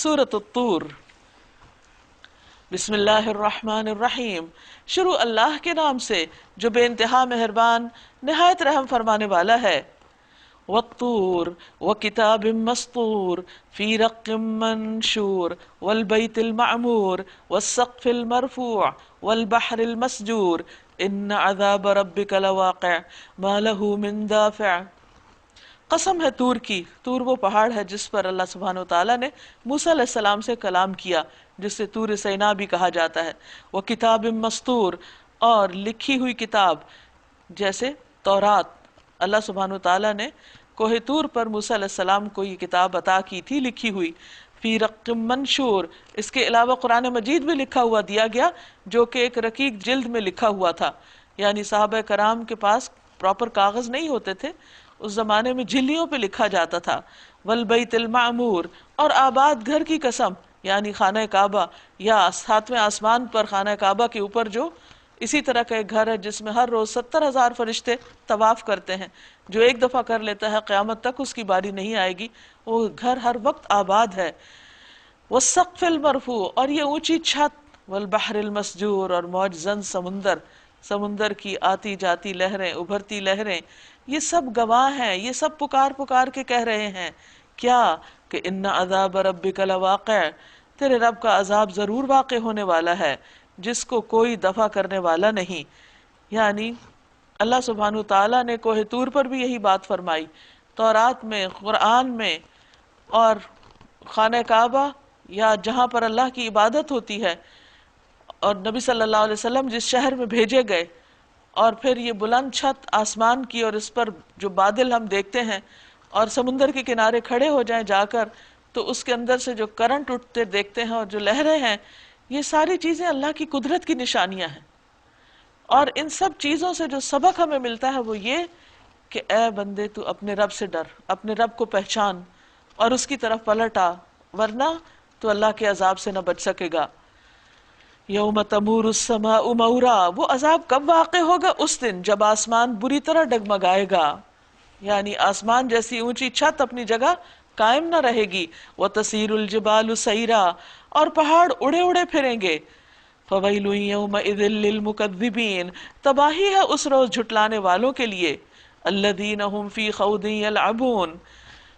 سورۃ الطور۔ بسم اللہ الرحمن الرحیم، شروع اللہ کے نام سے جو بے انتہا مہربان نہایت رحم فرمانے والا ہے۔ والطور وکتاب مسطور فی رق منشور والبیت المعمور والسقف المرفوع والبحر المسجور ان عذاب ربک لواقع ما له من دافع۔ قسم ہے طور کی، طور وہ پہاڑ ہے جس پر اللہ سبحانہ وتعالیٰ نے موسیٰ علیہ السلام سے کلام کیا، جس سے طور سینا بھی کہا جاتا ہے۔ وہ کتاب مسطور، اور لکھی ہوئی کتاب جیسے تورات، اللہ سبحانہ وتعالیٰ نے کوہ طور پر موسیٰ علیہ السلام کو یہ کتاب عطا کی تھی لکھی ہوئی۔ فی رق منشور، اس کے علاوہ قرآن مجید بھی لکھا ہوا دیا گیا جو کہ ایک رقیق جلد میں لکھا ہوا تھا، یعنی صحابہ کرام کے پاس پراپر کاغذ نہیں ہوتے تھے، اس زمانے میں جھلیوں پہ لکھا جاتا تھا۔ والبیت المعمور، اور آباد گھر کی قسم، یعنی خانہ کعبہ، یا ساتویں آسمان پر خانہ کعبہ کے اوپر جو اسی طرح کا ایک گھر ہے جس میں ہر روز 70,000 فرشتے طواف کرتے ہیں، جو ایک دفعہ کر لیتا ہے قیامت تک اس کی باری نہیں آئے گی، وہ گھر ہر وقت آباد ہے۔ والسقف المرفوع، اور یہ اونچی چھت، والبحر المسجور، اور موج زن سمندر، سمندر کی آتی جاتی لہریں، ابھرتی لہریں، یہ سب گواہ ہیں، یہ سب پکار پکار کے کہہ رہے ہیں کیا کہ ان عذاب ربک لواقع، تیرے رب کا عذاب ضرور واقع ہونے والا ہے جس کو کوئی دفع کرنے والا نہیں۔ یعنی اللہ سبحانہ تعالیٰ نے کوہ طور پر بھی یہی بات فرمائی، تورات میں، قرآن میں، اور خانہ کعبہ یا جہاں پر اللہ کی عبادت ہوتی ہے، اور نبی صلی اللہ علیہ وسلم جس شہر میں بھیجے گئے، اور پھر یہ بلند چھت آسمان کی، اور اس پر جو بادل ہم دیکھتے ہیں، اور سمندر کے کنارے کھڑے ہو جائیں جا کر تو اس کے اندر سے جو کرنٹ اٹھتے دیکھتے ہیں اور جو لہریں ہیں، یہ ساری چیزیں اللہ کی قدرت کی نشانیاں ہیں۔ اور ان سب چیزوں سے جو سبق ہمیں ملتا ہے وہ یہ کہ اے بندے تو اپنے رب سے ڈر، اپنے رب کو پہچان اور اس کی طرف پلٹ آ، ورنہ تو اللہ کے عذاب سے نہ بچ سکے گا۔ یوم تمور السماء مورا، وہ عذاب کب واقع ہوگا؟ اس دن جب آسمان بری طرح ڈگمگائے گا، یعنی آسمان جیسی اونچی چھت اپنی جگہ قائم نہ رہے گی۔ وَتَسِيرُ الْجِبَالُ سَيْرًا، اور پہاڑ اڑے اڑے پھریں گے۔ فَوَيْلٌ يَوْمَئِذٍ لِّلْمُكَذِّبِينَ، تباہی ہے اس روز جھٹلانے والوں کے لیے۔ الَّذِينَ هُمْ فِي خَوْضٍ يَلْعَبُونَ،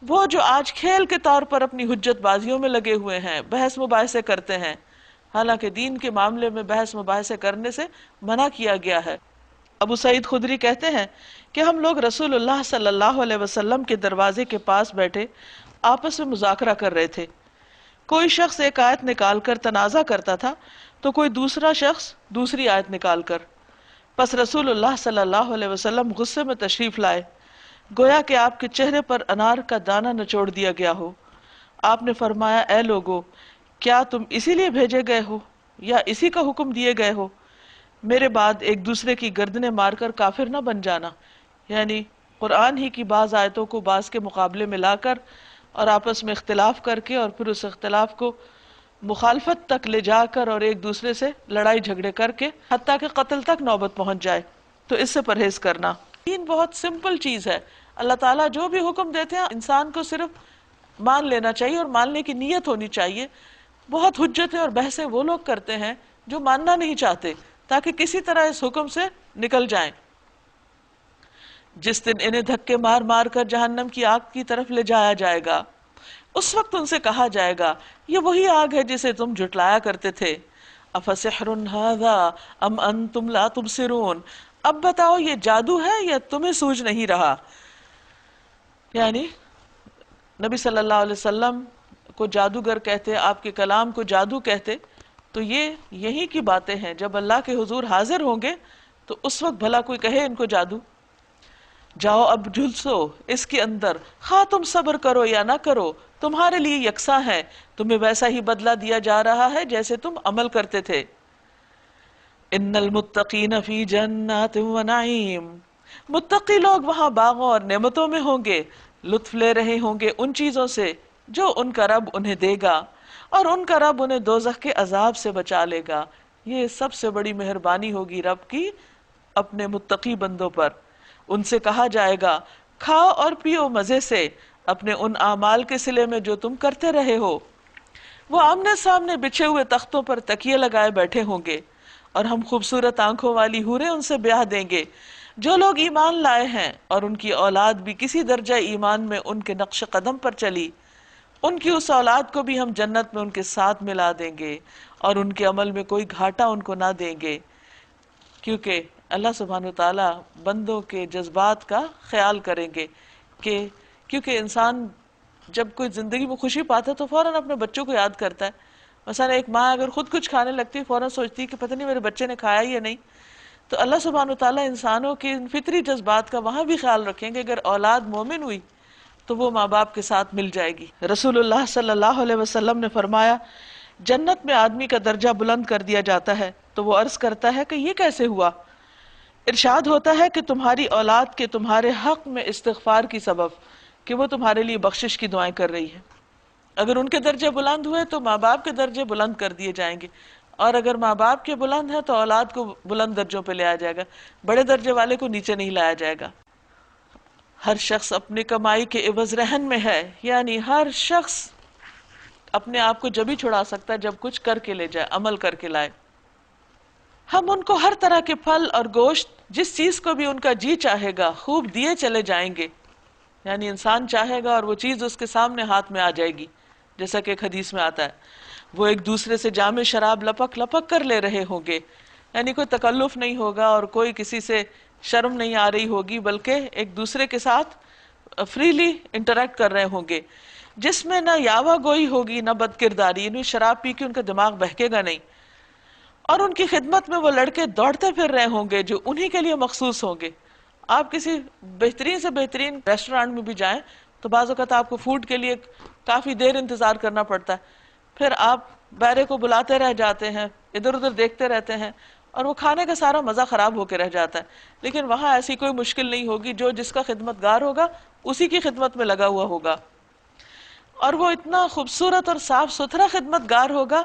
وہ جو آج کھیل کے طور پر اپنی حجت بازیوں میں لگے ہوئے ہیں، بحث مباحثے کرتے ہیں، حالانکہ دین کے معاملے میں بحث مباحثے کرنے سے منع کیا گیا ہے۔ ابو سعید خدری کہتے ہیں کہ ہم لوگ رسول اللہ صلی اللہ علیہ وسلم کے دروازے کے پاس بیٹھے آپس میں مذاکرہ کر رہے تھے۔ کوئی شخص ایک آیت نکال کر تنازع کرتا تھا تو کوئی دوسرا شخص دوسری آیت نکال کر۔ پس رسول اللہ صلی اللہ علیہ وسلم غصے میں تشریف لائے، گویا کہ آپ کے چہرے پر انار کا دانہ نچوڑ دیا گیا ہو۔ آپ نے فرمایا، اے لوگو، کیا تم اسی لیے بھیجے گئے ہو یا اسی کا حکم دیے گئے ہو؟ میرے بعد ایک دوسرے کی گردنیں مار کر کافر نہ بن جانا، یعنی قرآن ہی کی بعض آیتوں کو بعض کے مقابلے میں لا کر اور آپس میں اختلاف کر کے اور پھر اس اختلاف کو مخالفت تک لے جا کر اور ایک دوسرے سے لڑائی جھگڑے کر کے حتیٰ کہ قتل تک نوبت پہنچ جائے، تو اس سے پرہیز کرنا۔ دین بہت سمپل چیز ہے، اللہ تعالیٰ جو بھی حکم دیتے ہیں انسان کو صرف مان لینا چاہیے اور ماننے کی نیت ہونی چاہیے۔ بہت حجتیں اور بحثیں وہ لوگ کرتے ہیں جو ماننا نہیں چاہتے تاکہ کسی طرح اس حکم سے نکل جائیں۔ جس دن انہیں دھکے مار مار کر جہنم کی آگ کی طرف لے جایا جائے گا، اس وقت ان سے کہا جائے گا، یہ وہی آگ ہے جسے تم جھٹلایا کرتے تھے۔ افسحر ھذا ام انتم لا تبصرون، اب بتاؤ یہ جادو ہے یا تمہیں سوجھ نہیں رہا؟ یعنی نبی صلی اللہ علیہ وسلم کو جادوگر کہتے، آپ کے کلام کو جادو کہتے، تو یہ یہی کی باتیں ہیں۔ جب اللہ کے حضور حاضر ہوں گے تو اس وقت بھلا کوئی کہے ان کو جادو؟ جاؤ اب جھلسو اس کے اندر، خواہ تم صبر کرو یا نہ کرو تمہارے لیے یکساں ہے، تمہیں ویسا ہی بدلہ دیا جا رہا ہے جیسے تم عمل کرتے تھے۔ ان المتقین فی جنات و نعیم، متقی لوگ وہاں باغوں اور نعمتوں میں ہوں گے، لطف لے رہے ہوں گے ان چیزوں سے جو ان کا رب انہیں دے گا، اور ان کا رب انہیں دوزخ کے عذاب سے بچا لے گا۔ یہ سب سے بڑی مہربانی ہوگی رب کی اپنے متقی بندوں پر۔ ان سے کہا جائے گا، کھاؤ اور پیو مزے سے اپنے ان اعمال کے صلے میں جو تم کرتے رہے ہو۔ وہ آمنے سامنے بچھے ہوئے تختوں پر تکیے لگائے بیٹھے ہوں گے، اور ہم خوبصورت آنکھوں والی حوریں ان سے بیاہ دیں گے۔ جو لوگ ایمان لائے ہیں اور ان کی اولاد بھی کسی درجہ ایمان میں ان کے نقش قدم پر چلی، ان کی اس اولاد کو بھی ہم جنت میں ان کے ساتھ ملا دیں گے، اور ان کے عمل میں کوئی گھاٹا ان کو نہ دیں گے، کیونکہ اللہ سبحانہ وتعالیٰ بندوں کے جذبات کا خیال کریں گے۔ کیونکہ انسان جب کوئی زندگی میں خوشی پاتا ہے تو فوراً اپنے بچوں کو یاد کرتا ہے۔ مثلا ایک ماں اگر خود کچھ کھانے لگتی ہے فوراً سوچتی ہے کہ پتہ نہیں میرے بچے نے کھایا یا نہیں۔ تو اللہ سبحانہ وتعالیٰ انسانوں کے ان فطری جذبات کا وہاں بھی خیال رکھیں گے۔ اگر اولاد مومن ہوئی تو وہ ماں باپ کے ساتھ مل جائے گی۔ رسول اللہ صلی اللہ علیہ وسلم نے فرمایا، جنت میں آدمی کا درجہ بلند کر دیا جاتا ہے تو وہ عرض کرتا ہے کہ یہ کیسے ہوا؟ ارشاد ہوتا ہے کہ تمہاری اولاد کے تمہارے حق میں استغفار کی سبب، کہ وہ تمہارے لیے بخشش کی دعائیں کر رہی ہے۔ اگر ان کے درجے بلند ہوئے تو ماں باپ کے درجے بلند کر دیے جائیں گے، اور اگر ماں باپ کے بلند ہیں تو اولاد کو بلند درجوں پہ لے آیا جائے گا، بڑے درجے والے کو نیچے نہیں لایا جائے گا۔ ہر شخص اپنی کمائی کے عوض رہن میں ہے، یعنی ہر شخص اپنے آپ کو جب ہی چھڑا سکتا ہے جب کچھ کر کے لے جائے، عمل کر کے لائے۔ ہم ان کو ہر طرح کے پھل اور گوشت، جس چیز کو بھی ان کا جی چاہے گا، خوب دیے چلے جائیں گے، یعنی انسان چاہے گا اور وہ چیز اس کے سامنے ہاتھ میں آ جائے گی، جیسا کہ ایک حدیث میں آتا ہے۔ وہ ایک دوسرے سے جام شراب لپک لپک کر لے رہے ہوں گے، یعنی کوئی تکلف نہیں ہوگا اور کوئی کسی سے شرم نہیں آ رہی ہوگی، بلکہ ایک دوسرے کے ساتھ فریلی انٹریکٹ کر رہے ہوں گے، جس میں نہ یاوہ گوئی ہوگی نہ بد کرداری، یعنی شراب پی کے ان کا دماغ بہکے گا نہیں۔ اور ان کی خدمت میں وہ لڑکے دوڑتے پھر رہے ہوں گے جو انہی کے لیے مخصوص ہوں گے۔ آپ کسی بہترین سے بہترین ریسٹورانٹ میں بھی جائیں تو بعض اوقات آپ کو فوڈ کے لیے کافی دیر انتظار کرنا پڑتا ہے، پھر آپ بیرے کو بلاتے رہ جاتے ہیں، ادھر ادھر دیکھتے رہتے ہیں، اور وہ کھانے کا سارا مزہ خراب ہو کے رہ جاتا ہے۔ لیکن وہاں ایسی کوئی مشکل نہیں ہوگی، جو جس کا خدمت گار ہوگا اسی کی خدمت میں لگا ہوا ہوگا، اور وہ اتنا خوبصورت اور صاف ستھرا خدمت گار ہوگا،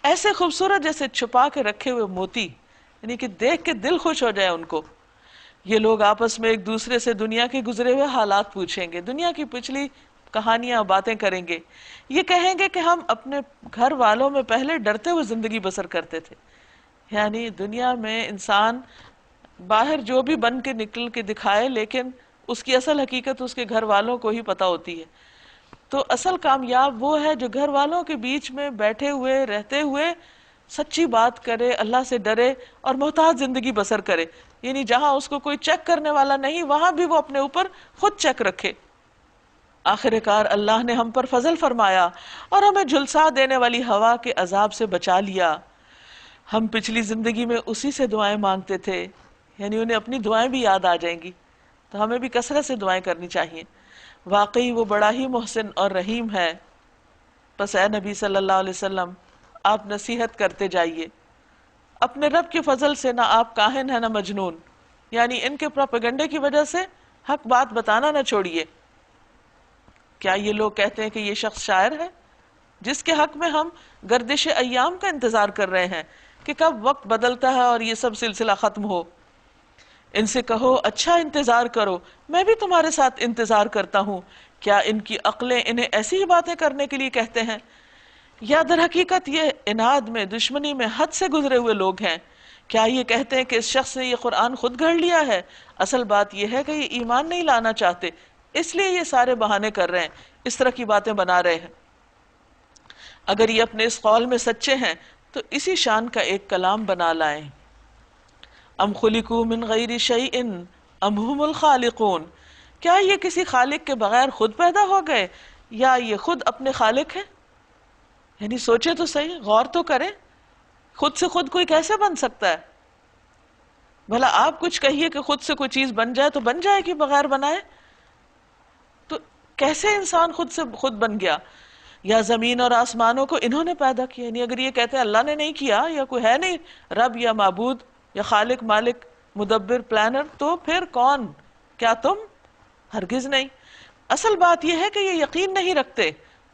ایسے خوبصورت جیسے چھپا کے رکھے ہوئے موتی، یعنی کہ دیکھ کے دل خوش ہو جائے ان کو۔ یہ لوگ آپس میں ایک دوسرے سے دنیا کے گزرے ہوئے حالات پوچھیں گے، دنیا کی پچھلی کہانیاں باتیں کریں گے۔ یہ کہیں گے کہ ہم اپنے گھر والوں میں پہلے ڈرتے ہوئے زندگی بسر کرتے تھے، یعنی دنیا میں انسان باہر جو بھی بن کے نکل کے دکھائے، لیکن اس کی اصل حقیقت اس کے گھر والوں کو ہی پتہ ہوتی ہے۔ تو اصل کامیاب وہ ہے جو گھر والوں کے بیچ میں بیٹھے ہوئے رہتے ہوئے سچی بات کرے، اللہ سے ڈرے اور محتاط زندگی بسر کرے، یعنی جہاں اس کو کوئی چیک کرنے والا نہیں وہاں بھی وہ اپنے اوپر خود چیک رکھے۔ آخر کار اللہ نے ہم پر فضل فرمایا اور ہمیں جھلسا دینے والی ہوا کے عذاب سے بچا لیا۔ ہم پچھلی زندگی میں اسی سے دعائیں مانگتے تھے، یعنی انہیں اپنی دعائیں بھی یاد آ جائیں گی، تو ہمیں بھی کثرت سے دعائیں کرنی چاہیے۔ واقعی وہ بڑا ہی محسن اور رحیم ہے۔ بس اے نبی صلی اللہ علیہ وسلم، آپ نصیحت کرتے جائیے، اپنے رب کے فضل سے نہ آپ کاہن ہیں نہ مجنون، یعنی ان کے پروپیگنڈے کی وجہ سے حق بات بتانا نہ چھوڑیے۔ کیا یہ لوگ کہتے ہیں کہ یہ شخص شاعر ہے، جس کے حق میں ہم گردش ایام کا انتظار کر رہے ہیں کہ کب وقت بدلتا ہے اور یہ سب سلسلہ ختم ہو۔ ان سے کہو اچھا انتظار کرو، میں بھی تمہارے ساتھ انتظار کرتا ہوں۔ کیا ان کی عقلیں انہیں ایسی ہی باتیں کرنے کے لیے کہتے ہیں، یا در حقیقت یہ اناد میں، دشمنی میں حد سے گزرے ہوئے لوگ ہیں؟ کیا یہ کہتے ہیں کہ اس شخص نے یہ قرآن خود گھڑ لیا ہے؟ اصل بات یہ ہے کہ یہ ایمان نہیں لانا چاہتے، اس لیے یہ سارے بہانے کر رہے ہیں، اس طرح کی باتیں بنا رہے ہیں۔ اگر یہ اپنے اس قول میں سچے ہیں تو اسی شان کا ایک کلام بنا لائیں۔ ام خلقوا من غیر شیء ام هم الخالقون، کیا یہ کسی خالق کے بغیر خود پیدا ہو گئے یا یہ خود اپنے خالق ہیں؟ یعنی سوچے تو صحیح، غور تو کریں، خود سے خود کوئی کیسے بن سکتا ہے؟ بھلا آپ کچھ کہیے کہ خود سے کوئی چیز بن جائے تو بن جائے گی بغیر بنائے؟ تو کیسے انسان خود سے خود بن گیا؟ یا زمین اور آسمانوں کو انہوں نے پیدا کیا؟ یعنی اگر یہ کہتے ہیں اللہ نے نہیں کیا، یا کوئی ہے نہیں رب یا معبود یا خالق مالک مدبر پلانر، تو پھر کون؟ کیا تم؟ ہرگز نہیں۔ اصل بات یہ ہے کہ یہ یقین نہیں رکھتے،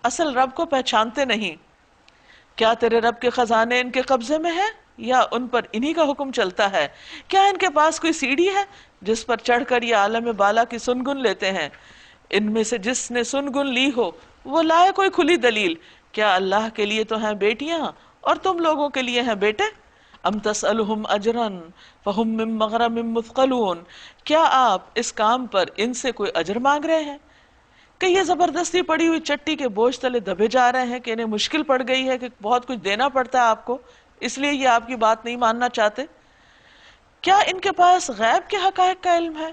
اصل رب کو پہچانتے نہیں۔ کیا تیرے رب کے خزانے ان کے قبضے میں ہیں یا ان پر انہی کا حکم چلتا ہے؟ کیا ان کے پاس کوئی سیڑھی ہے جس پر چڑھ کر یہ عالم بالا کی سنگن لیتے ہیں؟ ان میں سے جس نے سنگن لی ہو وہ لائے کوئی کھلی دلیل، کیا اللہ کے لیے تو ہیں بیٹیاں اور تم لوگوں کے لیے ہیں بیٹے؟ ام تسألہم اجرا فہم من مغرم مثقلون، کیا آپ اس کام پر ان سے کوئی اجر مانگ رہے ہیں کہ یہ زبردستی پڑی ہوئی چٹی کے بوجھ تلے دبے جا رہے ہیں، کہ انہیں مشکل پڑ گئی ہے، کہ بہت کچھ دینا پڑتا ہے آپ کو، اس لیے یہ آپ کی بات نہیں ماننا چاہتے؟ کیا ان کے پاس غیب کے حقائق کا علم ہے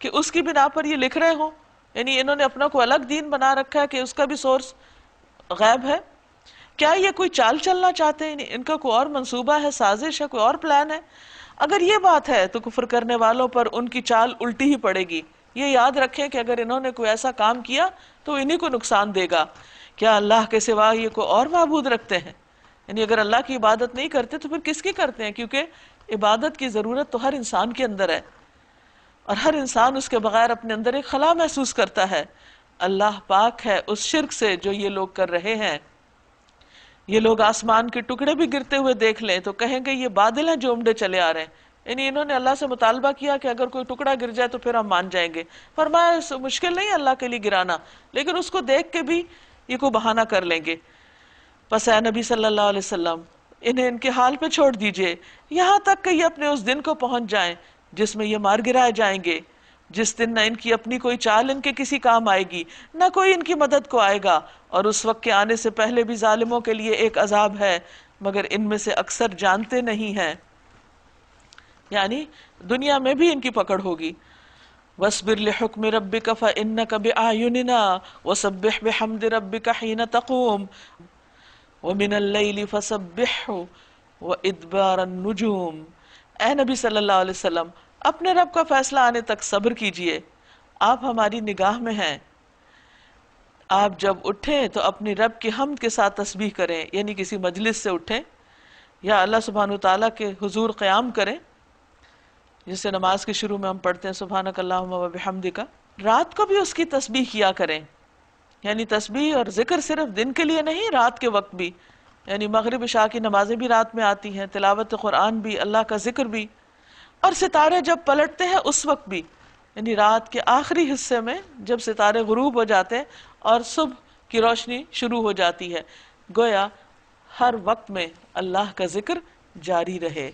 کہ اس کی بنا پر یہ لکھ رہے ہوں؟ یعنی انہوں نے اپنا کوئی الگ دین بنا رکھا ہے کہ اس کا بھی سورس غیب ہے؟ کیا یہ کوئی چال چلنا چاہتے ہیں؟ یعنی ان کا کوئی اور منصوبہ ہے، سازش ہے، کوئی اور پلان ہے؟ اگر یہ بات ہے تو کفر کرنے والوں پر ان کی چال الٹی ہی پڑے گی۔ یہ یاد رکھیں کہ اگر انہوں نے کوئی ایسا کام کیا تو انہی کو نقصان دے گا۔ کیا اللہ کے سوا یہ کوئی اور معبود رکھتے ہیں؟ یعنی اگر اللہ کی عبادت نہیں کرتے تو پھر کس کی کرتے ہیں؟ کیونکہ عبادت کی ضرورت تو ہر انسان کے اندر ہے، اور ہر انسان اس کے بغیر اپنے اندر ایک خلا محسوس کرتا ہے۔ اللہ پاک ہے اس شرک سے جو یہ لوگ کر رہے ہیں۔ یہ لوگ آسمان کے ٹکڑے بھی گرتے ہوئے دیکھ لیں تو کہیں گے یہ بادل ہیں جو امڈے چلے آ رہے ہیں۔ یعنی انہوں نے اللہ سے مطالبہ کیا کہ اگر کوئی ٹکڑا گر جائے تو پھر ہم مان جائیں گے۔ فرمایا مشکل نہیں اللہ کے لیے گرانا، لیکن اس کو دیکھ کے بھی یہ کوئی بہانہ کر لیں گے۔ پس اے نبی صلی اللہ علیہ وسلم انہیں ان کے حال پہ چھوڑ دیجئے یہاں تک کہ یہ اپنے اس دن کو پہنچ جائیں جس میں یہ مار گرائے جائیں گے، جس دن نہ ان کی اپنی کوئی چال ان کے کسی کام آئے گی، نہ کوئی ان کی مدد کو آئے گا، اور اس وقت کے آنے سے پہلے بھی ظالموں کے لیے ایک عذاب ہے مگر ان میں سے اکثر جانتے نہیں ہیں۔ یعنی دنیا میں بھی ان کی پکڑ ہوگی۔ وَاصْبِرْ لِحُكْمِ رَبِّكَ فَإِنَّكَ بِأَعْيُنِنَا وَسَبِّحْ بِحَمْدِ رَبِّكَ حِينَ تَقُومُ وَمِنَ اللَّيْلِ فَسَبِّحْهُ وَإِدْبَارَ النُّجُومِ۔ اے نبی صلی اللہ علیہ وسلم اپنے رب کا فیصلہ آنے تک صبر کیجئے، آپ ہماری نگاہ میں ہیں۔ آپ جب اٹھیں تو اپنی رب کی حمد کے ساتھ تسبیح کریں، یعنی کسی مجلس سے اٹھیں یا اللہ سبحانہ وتعالیٰ کے حضور قیام کریں، جسے نماز کے شروع میں ہم پڑھتے ہیں سبحانک اللہم و بحمدک۔ رات کو بھی اس کی تسبیح کیا کریں، یعنی تسبیح اور ذکر صرف دن کے لیے نہیں، رات کے وقت بھی، یعنی مغرب عشاء کی نمازیں بھی رات میں آتی ہیں، تلاوت قرآن بھی، اللہ کا ذکر بھی، اور ستارے جب پلٹتے ہیں اس وقت بھی، یعنی رات کے آخری حصے میں جب ستارے غروب ہو جاتے ہیں اور صبح کی روشنی شروع ہو جاتی ہے، گویا ہر وقت میں اللہ کا ذکر جاری رہے۔